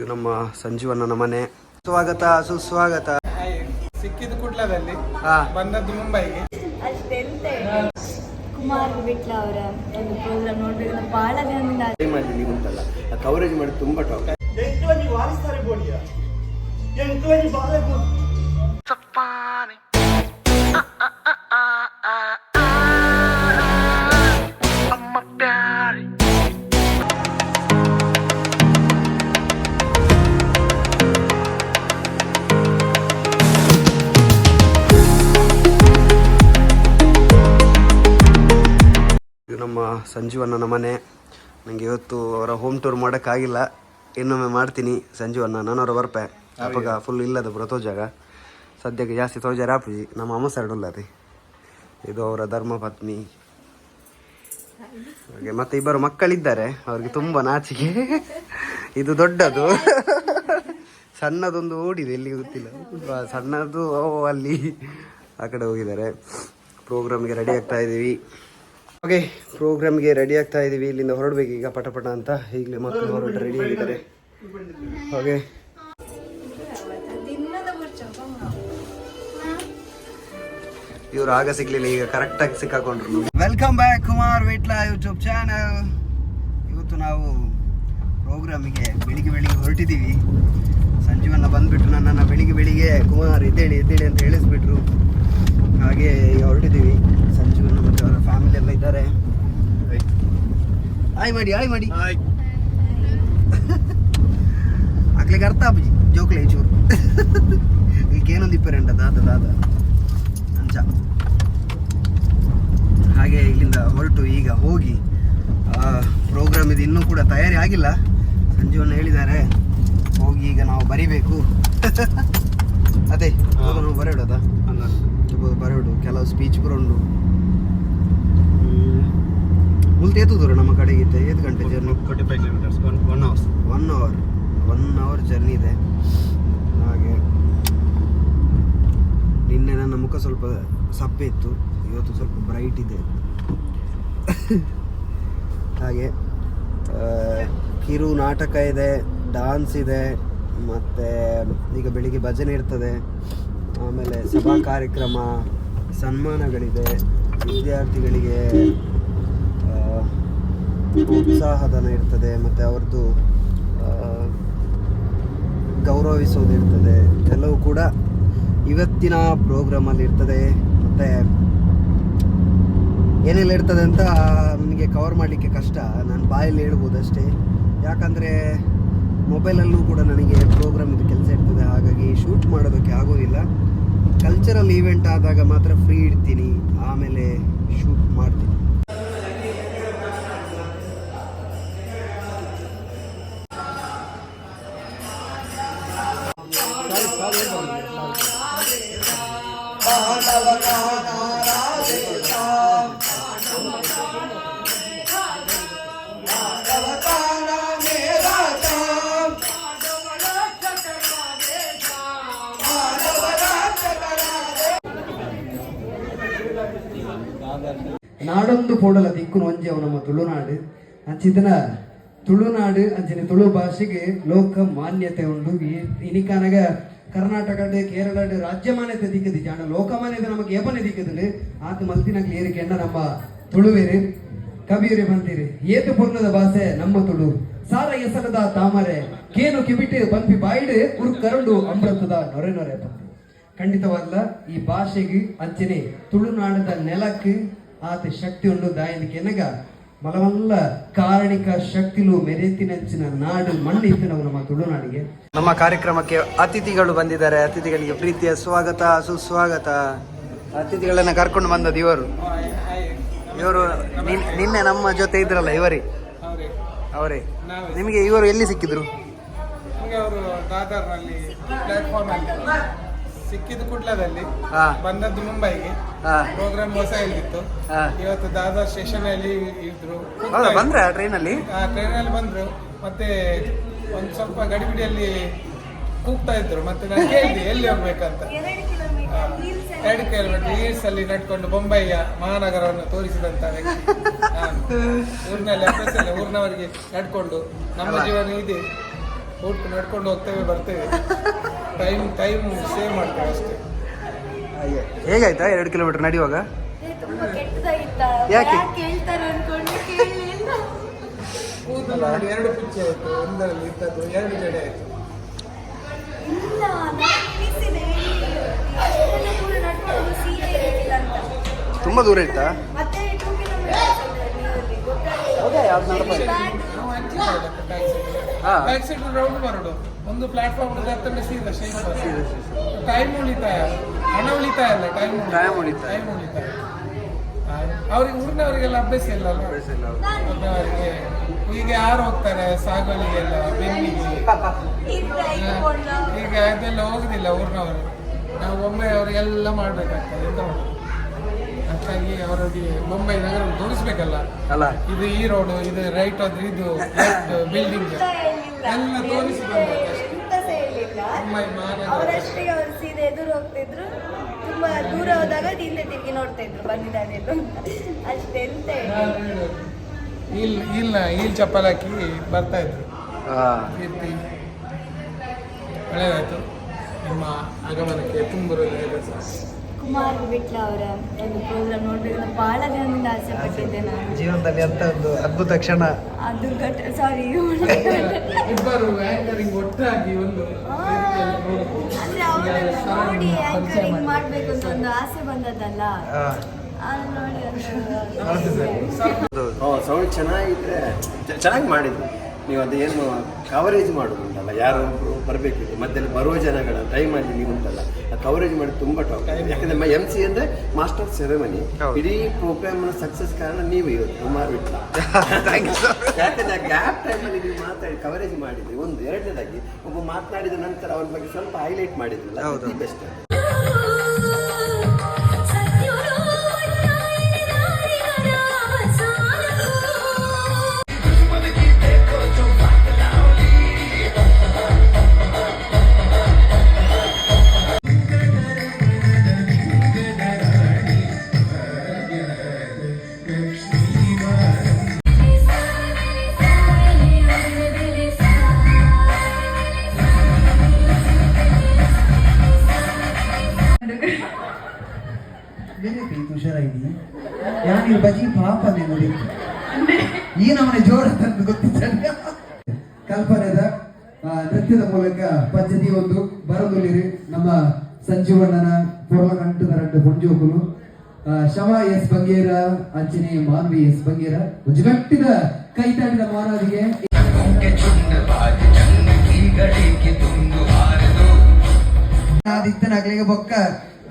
ಇದು ನಮ್ಮ ಸಂಜೀವಣ್ಣನ ಮನೆ. ಸ್ವಾಗತ ಸುಸ್ವಾಗತ. ಸಿಕ್ಕಿದ ಕುಡ್ಲದಲ್ಲಿ ಬಂದದ್ದು ಮುಂಬೈಗೆ. ಕುಮಾರ್ ವಿಟ್ಲ ಅವರ ಒಂದು ಪ್ರೋಗ್ರಾಮ್ ನೋಡ್ಬೇಕು ಬಹಳ ದಿನದಿಂದ ಉಂಟಲ್ಲ ಕವರೇಜ್ ಮಾಡಿ ತುಂಬಾ ಟಾಪ್. ಇದು ನಮ್ಮ ಸಂಜೀವಣ್ಣನ ಮನೆ. ನನಗೆ ಇವತ್ತು ಅವರ ಹೋಮ್ ಟೂರ್ ಮಾಡೋಕ್ಕಾಗಿಲ್ಲ, ಇನ್ನೊಮ್ಮೆ ಮಾಡ್ತೀನಿ. ಸಂಜೀವಣ್ಣ ನಾನವರ ಬರ್ಪೆ ಅಪ್ಪಗ ಫುಲ್ ಇಲ್ಲದ ಪುರ ತೋಜಾಗ ಸದ್ಯಕ್ಕೆ ಜಾಸ್ತಿ ತೋಜಾರ ಆಪುಜಿ ನಮ್ಮ ಅಮ್ಮ ಸರ್ಡುಲ್ಲದೆ. ಇದು ಅವರ ಧರ್ಮಪತ್ನಿ. ಹಾಗೆ ಮತ್ತೆ ಇಬ್ಬರು ಮಕ್ಕಳಿದ್ದಾರೆ, ಅವ್ರಿಗೆ ತುಂಬ ನಾಚಿಕೆ. ಇದು ದೊಡ್ಡದು, ಸಣ್ಣದೊಂದು ಓಡಿದೆ ಎಲ್ಲಿ ಗೊತ್ತಿಲ್ಲ. ಸಣ್ಣದು ಅಲ್ಲಿ ಆ ಕಡೆ ಹೋಗಿದ್ದಾರೆ. ಪ್ರೋಗ್ರಾಮ್ಗೆ ರೆಡಿ ಆಗ್ತಾ ಇದ್ದೀವಿ. ಓಕೆ, ಪ್ರೋಗ್ರಾಮ್ಗೆ ರೆಡಿ ಆಗ್ತಾ ಇದ್ದೀವಿ. ಇಲ್ಲಿಂದ ಹೊರಡ್ಬೇಕು ಈಗ ಪಟ ಅಂತ. ಈಗಲೇ ಮಕ್ಕಳು ಹೊರಟು ರೆಡಿ ಆಗಿದ್ದಾರೆ. ಹಾಗೆ ಇವರು ಆಗ ಸಿಗ್ಲಿಲ್ಲ, ಈಗ ಕರೆಕ್ಟಾಗಿ ಸಿಕ್ಕಾಕೊಂಡ್ರು. Welcome back Kumar Vitla YouTube channel. ಇವತ್ತು ನಾವು ಪ್ರೋಗ್ರಾಮಿಗೆ ಬೆಳಿಗ್ಗೆ ಹೊರಟಿದ್ದೀವಿ. ಸಂಜೀವಣ್ಣ ಬಂದ್ಬಿಟ್ಟು ನನ್ನನ್ನು ಬೆಳಿಗ್ಗೆ ಕುಮಾರ್ ಎದ್ದೇಳಿ ಅಂತ ಹೇಳಿಸ್ಬಿಟ್ರು. ಹಾಗೆ ಈಗ ಹೊರಟಿದ್ದೀವಿ. ಸಂಜೀವಣ್ಣ ಮತ್ತು ಅವರ ಫ್ಯಾಮಿಲಿ ಎಲ್ಲ ಇದ್ದಾರೆ. ಆಯ್ ಮಾಡಿ ಅಕ್ಲಿಗೆ ಅರ್ಥ ಆಪಿ ಜೋಕ್ಲೆ ಚೂರು ಈಗೇನೊಂದು ಇಪ್ಪರೆಂಟ ದಾದ ಅಂಚ. ಹಾಗೆ ಇಲ್ಲಿಂದ ಹೊರಟು ಈಗ ಹೋಗಿ ಪ್ರೋಗ್ರಾಮ್ ಇದು ಇನ್ನೂ ಕೂಡ ತಯಾರಿ ಆಗಿಲ್ಲ. ಸಂಜೀವಣ್ಣ ಹೇಳಿದ್ದಾರೆ ಹೋಗಿ ಈಗ ನಾವು ಬರಿಬೇಕು. ಅದೇ ನಾವು ಬರೋಡದ ಬರೋಡು ಕೆಲವು ಸ್ಪೀಚ್ ಬರೋಂಡು ಮುಲ್ತು ಎತ್ತುದ್ರು ನಮ್ಮ ಕಡೆಗೆ. 8 ಗಂಟೆ ಜರ್ನಿ, 45 ಕಿಲೋಮೀಟರ್ಸ್, 1 ಅವರ್ ಜರ್ನಿ ಇದೆ. ಹಾಗೆ ನಿನ್ನೆ ನನ್ನ ಮುಖ ಸ್ವಲ್ಪ ಸಪ್ಪೆ ಇತ್ತು, ಇವತ್ತು ಸ್ವಲ್ಪ ಬ್ರೈಟ್ ಇದೆ. ಹಾಗೆ ಕಿರು ನಾಟಕ ಇದೆ, ಡಾನ್ಸ್ ಇದೆ, ಮತ್ತು ಈಗ ಬೆಳಿಗ್ಗೆ ಭಜನೆ ಇರ್ತದೆ. ಆಮೇಲೆ ಸಭಾ ಕಾರ್ಯಕ್ರಮ, ಸನ್ಮಾನಗಳಿದೆ, ವಿದ್ಯಾರ್ಥಿಗಳಿಗೆ ಪ್ರೋತ್ಸಾಹಧನ ಇರ್ತದೆ, ಮತ್ತು ಅವ್ರದ್ದು ಗೌರವಿಸೋದಿರ್ತದೆ. ಎಲ್ಲವೂ ಕೂಡ ಇವತ್ತಿನ ಪ್ರೋಗ್ರಾಮಲ್ಲಿ ಇರ್ತದೆ. ಮತ್ತು ಏನೆಲ್ಲ ಇರ್ತದೆ ಅಂತ ನನಗೆ ಕವರ್ ಮಾಡಲಿಕ್ಕೆ ಕಷ್ಟ, ನಾನು ಬಾಯಲ್ಲಿ ಹೇಳ್ಬೋದು ಅಷ್ಟೇ. ಯಾಕಂದರೆ ಮೊಬೈಲಲ್ಲೂ ಕೂಡ ನನಗೆ ಪ್ರೋಗ್ರಾಮ್ ಇದು ಕೆಲಸ ಇರ್ತದೆ, ಹಾಗಾಗಿ ಶೂಟ್ ಮಾಡೋದಕ್ಕೆ ಆಗೋದಿಲ್ಲ. ಕಲ್ಚರಲ್ ಈವೆಂಟ್ ಆದಾಗ ಮಾತ್ರ ಫ್ರೀ ಇಡ್ತೀನಿ, ಆಮೇಲೆ ಶೂಟ್ ಮಾಡ್ತೀನಿ. ನಾಡೊಂದು ಪೋಡಲ ದಿಕ್ಕುನು ಒಂಜೆ ಅವು ನಮ್ಮ ತುಳುನಾಡು. ಅಂಚಿದನ ತುಳುನಾಡು ಅಂಚಿನ ತುಳು ಭಾಷೆಗೆ ಲೋಕ ಮಾನ್ಯತೆ ಉಂಡು. ಇನಿಕಾನಗ ಕರ್ನಾಟಕಡ್ ಕೇರಳಡ್ ರಾಜ್ಯ ಮಾನ್ಯತೆ ದಿಕ್ಕದಿ ಜಾಣ ಲೋಕಮಾನ್ಯತೆ ನಮಗೆ ಏಪನೆ ದಿಕ್ಕದಲ್ಲಿ ಆತ ಮಲ್ತಿನಾಗ್ಲಿ ಏರಿಕೆ ಎಣ್ಣ ನಮ್ಮ ತುಳುವೇರಿ ಕವಿಯರಿ ಬಂತೀರಿ. ಏತು ಪೂರ್ಣದ ಭಾಷೆ ನಮ್ಮ ತುಳು, ಸಾರ ಎಸರದ ತಾಮರೆ ಕೇನು ಕಿಬಿಟ್ಟು ಬಂಪಿ ಬಾಯಿಡು ಉರ್ ಕರಂಡು ಅಮೃತದ ನೊರೆ ಬಂತು. ಖಂಡಿತವಾಗಲ್ಲ ಈ ಭಾಷೆಗೆ ಅಂಚನೆ ತುಳುನಾಡದ ನೆಲಕ್ಕೆ ಆತ ಶಕ್ತಿ ಉಂಡು. ದಾಯಂದಿಗೆ ಎನಗ ಮಲವಲ್ಲ ಕಾರಣಿಕ ಶಕ್ತಿಲು ಮೆರೆತಿನಂಚಿನ ನಾಡು ಮಣ್ಣು ಇತ್ತು ನಾವು ನಮ್ಮ ತುಳುನಾಡಿಗೆ. ನಮ್ಮ ಕಾರ್ಯಕ್ರಮಕ್ಕೆ ಅತಿಥಿಗಳು ಬಂದಿದ್ದಾರೆ. ಅತಿಥಿಗಳಿಗೆ ಪ್ರೀತಿಯ ಸ್ವಾಗತ ಸುಸ್ವಾಗತ. ಅತಿಥಿಗಳನ್ನ ಕರ್ಕೊಂಡು ಬಂದದ್ದು ಇವರು ನಿನ್ನೆ ನಮ್ಮ ಜೊತೆ ಇದ್ರಲ್ಲ ಅವರೇ. ನಿಮಗೆ ಇವರು ಎಲ್ಲಿ ಸಿಕ್ಕಿದ್ರು? ಸಿಕ್ಕಿದ ಕುಡ್ಲದಲ್ಲಿ ಬಂದದ್ದು ಮುಂಬೈಗೆ. ಪ್ರೋಗ್ರಾಮ್ ಹೊಸ ಇತ್ತು. ಇವತ್ತು ದಾದರ್ ಸ್ಟೇಷನ್ ಅಲ್ಲಿ ಇದ್ರು. ಬಂದ್ರ ಟ್ರೈನಲ್ಲಿ ಬಂದ್ರು. ಮತ್ತೆ ಒಂದ್ ಸ್ವಲ್ಪ ಗಡಿಬಿಡಿಯಲ್ಲಿ ಕೂಗ್ತಾ ಇದ್ರು. ಮತ್ತೆ ನಾನು ಕೇಳಿದೆ ಎಲ್ಲಿ ಹೋಗ್ಬೇಕಂತ. 2 ಕಿಲೋಮೀಟರ್ ರೀಲ್ಸ್ ಅಲ್ಲಿ ನಡ್ಕೊಂಡು ಬೊಂಬೈಯ ಮಹಾನಗರವನ್ನು ತೋರಿಸಿದಂತ ಊರಿನಲ್ಲಿ ಊರಿನವರಿಗೆ ನಡ್ಕೊಂಡು ನಮ್ಮ ಜೀವನ ಇದೆ ಊಟ ನಡ್ಕೊಂಡು ಹೋಗ್ತೇವೆ ಬರ್ತೇವೆ. ಟೈಮ್ ಸೇವ್ ಮಾಡ್ತೇವೆ ಅಷ್ಟೇ. ಹೇಗಾಯ್ತಾ 2 ಕಿಲೋಮೀಟರ್ ನಡೆಯುವಾಗ? ತುಂಬಾ ಕೆಟ್ಟದಾಗಿತ್ತ. ಯಾಕೆ? ಕೇಳ್ತಾರೆ ಅನ್ಕೊಂಡು ಕೇಳಲಿಲ್ಲ. ಕೂದಲು ನೋಡಿ 2 ಪಿಚ್ಚೆ ಆಯ್ತು, ಒಂದರಲ್ಲಿ ಇದ್ದದ್ದು 2 ಜಡೆ ಆಯ್ತು. ಇಲ್ಲ, ನಾನು ಎಣಿಸಿದೆ ಅಷ್ಟೆಲ್ಲ ದೂರ ನಡ್ಕೊಂಡು ಸೀರೆ ಇರಲಿಲ್ಲ ಅಂತ. ತುಂಬಾ ದೂರ ಇತ್ತಾ? ಮತ್ತೆ 2 ಕಿಲೋಮೀಟರ್ ಬ್ಯಾಕ್ ಸೈಡ್ ರೌಂಡ್ ಬರೋದು, ಒಂದು ಪ್ಲಾಟ್ಫಾರ್ಮ್ ಹತ್ತಂದ್ರೆ ಸೀದಾ ಟೈಮ್ ಉಳಿತಾಯ, ಹಣ ಉಳಿತಾಯ ಅಲ್ಲ, ಟೈಮ್ ಉಳಿತಾಯ. ಅವ್ರಿಗೆ ಊರಿನವರಿಗೆಲ್ಲ ಅಭ್ಯಾಸ ಇಲ್ಲ ಅಲ್ಲ. ಅವರಿಗೆ ಈಗ ಯಾರು ಹೋಗ್ತಾರೆ ಸಾಗಲಿಗೆಲ್ಲ, ಬೆನ್ನಿಗೆ, ಈಗ ಅದೆಲ್ಲ ಹೋಗುದಿಲ್ಲ ಊರಿನವರು. ನಾವು ಒಮ್ಮೆ ಅವರಿಗೆಲ್ಲ ಮಾಡ್ಬೇಕಾಗ್ತದೆ, ಎಂತ ಮಾಡೋದು. ಹಾಗಾಗಿ ಅವರಿಗೆ ಮುಂಬೈ ನಗರ ತೋರಿಸ್ಬೇಕಲ್ಲ ಅಲ್ಲ, ಇದು ಈ ರೋಡು, ಇದು ರೈಟ್ ಆದ್ರೆ ಇದು ಬಿಲ್ಡಿಂಗ್ ಎಲ್ಲ ತೋರಿಸಿ ಮುಂಬೈ ಮಹಾನಗರ. ಅವರಷ್ಟೇ ಅವ್ರು ಸೀದಾ ಎದುರು ಹೋಗ್ತಿದ್ರು, ತುಂಬಾ ದೂರ ಹೋದಾಗ ಹಿಂದೆ ತಿರುಗಿ ನೋಡ್ತಾ ಇದ್ರು ಬಂದಿದ್ದಾನೆ ಅಷ್ಟೇ. ಎಂತ ಇಲ್ಲಿ ಚಪ್ಪಲ್ ಹಾಕಿ ಬರ್ತಾ ಇದ್ರು. ಕೀರ್ತಿ ಒಳ್ಳೆಯದಾಯ್ತು ನಿಮ್ಮ ಆಗಮನಕ್ಕೆ ತುಂಬ ಕುಮಾರ್ ಬಿಟ್ಲ ಅವರ ಒಂದು ಪ್ರೋಗ್ರಾಮ್ ನೋಡ್ಬೇಕು ಅಂತ ಬಹಳ ದಿನದಿಂದ ಆಸೆ ಪಟ್ಟಿದ್ದೆ ನಾನು. ಜೀವನದಲ್ಲಿ ಅಂತ ಒಂದು ಅದ್ಭುತ ಕ್ಷಣ. ಅದು ಸಾರಿ ಇಬ್ಬರು ಆಂಕರಿಂಗ್ ಒಟ್ಟಾಗಿ ಒಂದು ಅಂದ್ರೆ ಅವರನ್ನು ನೋಡಿ ಆಂಕರಿಂಗ್ ಮಾಡ್ಬೇಕು ಅಂತ ಒಂದು ಆಸೆ ಬಂದದ್ದಲ್ಲ, ಅದು ನೋಡಿ ಸೌಂಡ್ ಚೆನ್ನಾಗಿದ್ರೆ ಚೆನ್ನಾಗಿ ಮಾಡಿದ್ರು ನೀವು. ಅದೇನು ಕವರೇಜ್ ಮಾಡೋದುಂಟಲ್ಲ, ಯಾರೋ ಒಬ್ಬರು ಬರಬೇಕಿತ್ತು ಮಧ್ಯದಲ್ಲಿ ಬರುವ ಜನಗಳ ಟೈಮಲ್ಲಿ ನೀವು ಉಂಟಲ್ಲ ಆ ಕವರೇಜ್ ಮಾಡಿ ತುಂಬ ಟಾಪ್. ಯಾಕಂದರೆ MC ಅಂದರೆ ಮಾಸ್ಟರ್ ಸೆರೆಮನಿ. ಇಡೀ ಪ್ರೋಗ್ರಾಮ್ನ ಸಕ್ಸಸ್ ಕಾರಣ ನೀವು ಇವತ್ತು ಕುಮಾರ್ ಬಿಟ್ಲ. ಯಾಕಂದರೆ ಗ್ಯಾಪ್ ಟೈಮಲ್ಲಿ ನೀವು ಮಾತಾಡಿ ಕವರೇಜ್ ಮಾಡಿದ್ರಿ. ಒಂದು ಎರಡನೇದಾಗಿ ಒಬ್ಬ ಮಾತನಾಡಿದ ನಂತರ ಅವ್ರ ಬಗ್ಗೆ ಸ್ವಲ್ಪ ಹೈಲೈಟ್ ಮಾಡಿದ್ರಲ್ಲ, ಅದು ಬೆಸ್ಟ್. ಹುಷಾರಾಗಿ ಯಾರು ಬಜಿ ಪಾಪ ನೋಡಿ ಈ ನಮ್ಮನೆ ಜೋರ ತಂದು ಗೊತ್ತಿದ್ದ ಕಲ್ಪನೆದ ನೃತ್ಯದ ಮೂಲಕ ಪದ್ಧತಿ ಒಂದು ಬರದುಲಿರಿ ನಮ್ಮ ಸಂಜೀವಣ್ಣನ ಪೊರ್ಲಗಂಟದ 2 ಪುಂಜೋಕುಲು ಶವ ಎಸ್ ಬಂಗೇರ ಅಂಚನೆ ಮಾನ್ವಿ ಎಸ್ ಬಂಗೇರ ಉಜ್ಗಟ್ಟಿದ ಕೈತಾಡಿದ ಮಹಾರಾಜಿಗೆ ಆದಿತ್ಯನಾಗ್ಲಿಗೆ ಬೊಕ್ಕ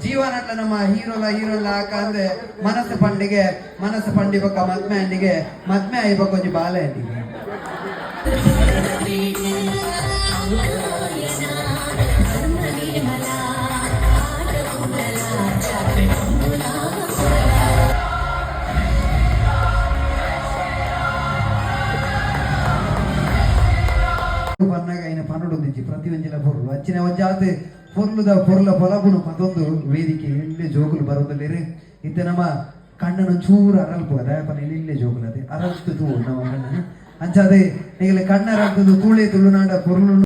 ಜೀವನಲ್ಲ ನಮ್ಮ ಹೀರೋಲ್ಲ ಅಂದ್ರೆ ಮನಸ್ಸು ಪಂಡಿ ಬೊಕ್ಕ ಮದ್ಮೆ ಅಂಡಿಗೆ ಮದ್ಮೆ ಆಯ್ಬೇಕು ಕೊಂಚ ಬಾಲೆ ಅಂಡಿಗೆ ಪನ್ನಾಗ ఆయన పనుడు ఉంది ప్రతి వంజల పొర్లు వచ్చిన వంజాత పొర్ల పొలపును మತ್ತೊಂದು ವೇದಿಕೆ ಇಲ್ಲೇ ಜೋಗುಲು ಬರೋದಲ್ಲಿ ಇತ್ತೆ ನಮ್ಮ ಕಣ್ಣನ್ನು ಚೂರು ಅರಲ್ಪು ಅದ ಪನ ಇಲ್ಲೇ ಜೋಗುಲು ಅದೇ ಅರಲ್ತು ನಮ್ಮ ಕಣ್ಣನ್ನು ಅಂಚಾದೆ ಈಗಲೇ ಕಣ್ಣರಲ್ತದು ತೂಳೆ ತುಳುನಾಡ ಪೊರ್ಲು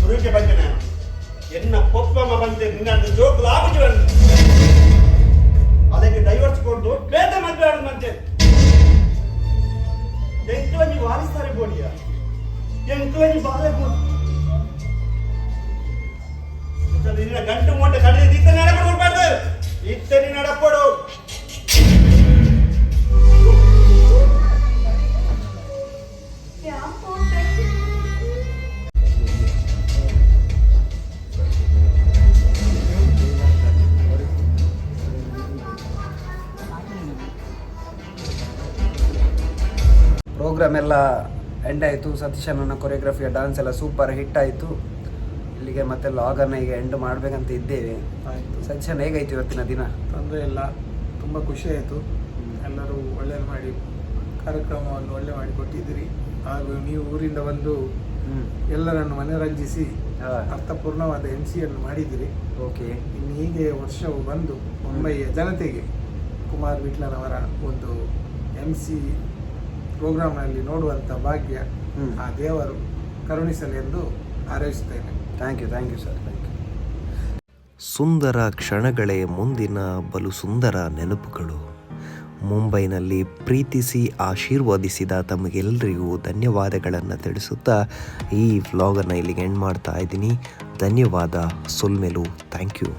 ಸುರುವಿಗೆ ಬಂದೆ ನಾನು ಎನ್ನ ಪೊಪ್ಪಮ್ಮ ಬಂದೆ ನಿನ್ನ ಜೋಕುಲು ಆಗುಜುವನು ಅದಕ್ಕೆ ಡೈವರ್ಸ್ ಕೊಟ್ಟು ಬೇದ ಮದುವೆ ಆಡು ಮಂತೆ ಎಂಕಲ ನೀವು ವಾರಿಸ್ತಾರೆ ಬೋಡಿಯ ಎಂಕಲ ನೀವು ಬಾಳೆ ಬೋಡಿ ನಿನ್ನ ಗಂಟು ಮೊಟ್ಟೆ ಕಡಿದ ಇತ್ತ ನಡಪಡು ಕೊಡ್ಬಾರ್ದು ಇತ್ತ ನೀ ನಡಪಡು ಪ್ರೋಗ್ರಾಮ್ ಎಲ್ಲ ಎಂಡ್ ಆಯಿತು. ಸತೀಶನ ಕೊರಿಯೋಗ್ರಫಿಯ ಡಾನ್ಸ್ ಎಲ್ಲ ಸೂಪರ್ ಹಿಟ್ ಆಯಿತು. ಇಲ್ಲಿಗೆ ಮತ್ತೆ ಲಾಗನ್ನು ಈಗ ಎಂಡ್ ಮಾಡಬೇಕಂತ ಇದ್ದೇವೆ. ಆಯಿತು. ಸತೀಶನ್ ಹೇಗಾಯ್ತು ಇವತ್ತಿನ ದಿನ? ತೊಂದರೆ ಇಲ್ಲ, ತುಂಬ ಖುಷಿ ಆಯಿತು. ಎಲ್ಲರೂ ಒಳ್ಳೆಯದು ಮಾಡಿ ಕಾರ್ಯಕ್ರಮವನ್ನು ಒಳ್ಳೆ ಮಾಡಿ ಕೊಟ್ಟಿದ್ದೀರಿ. ಹಾಗೂ ನೀವು ಊರಿಂದ ಬಂದು ಎಲ್ಲರನ್ನು ಮನರಂಜಿಸಿ ಅರ್ಥಪೂರ್ಣವಾದ MC-ಯನ್ನು ಮಾಡಿದ್ದೀರಿ. ಓಕೆ. ಇನ್ನು ಹೀಗೆ ವರ್ಷವು ಬಂದು ಮುಂಬಯಿಯ ಜನತೆಗೆ ಕುಮಾರ್ ವಿಟ್ಲನವರ ಒಂದು MC ಪ್ರೋಗ್ರಾಮ್ನಲ್ಲಿ ನೋಡುವಂಥ ಭಾಗ್ಯ ಆ ದೇವರು ಕರುಣಿಸಲಿ ಎಂದು ಹಾರೈಸುತ್ತೇನೆ. Thank you sir, thank you. ಸುಂದರ ಕ್ಷಣಗಳೇ ಮುಂದಿನ ಬಲು ಸುಂದರ ನೆನಪುಗಳು. ಮುಂಬೈನಲ್ಲಿ ಪ್ರೀತಿಸಿ ಆಶೀರ್ವಾದಿಸಿದ ತಮಗೆಲ್ಲರಿಗೂ ಧನ್ಯವಾದಗಳನ್ನು ತಿಳಿಸುತ್ತಾ ಈ ವ್ಲಾಗನ್ನು ಇಲ್ಲಿಗೆ ಎಂಡ್ ಮಾಡ್ತಾ ಇದ್ದೀನಿ. ಧನ್ಯವಾದ. ಸೊಲ್ಮೆಲು. Thank you.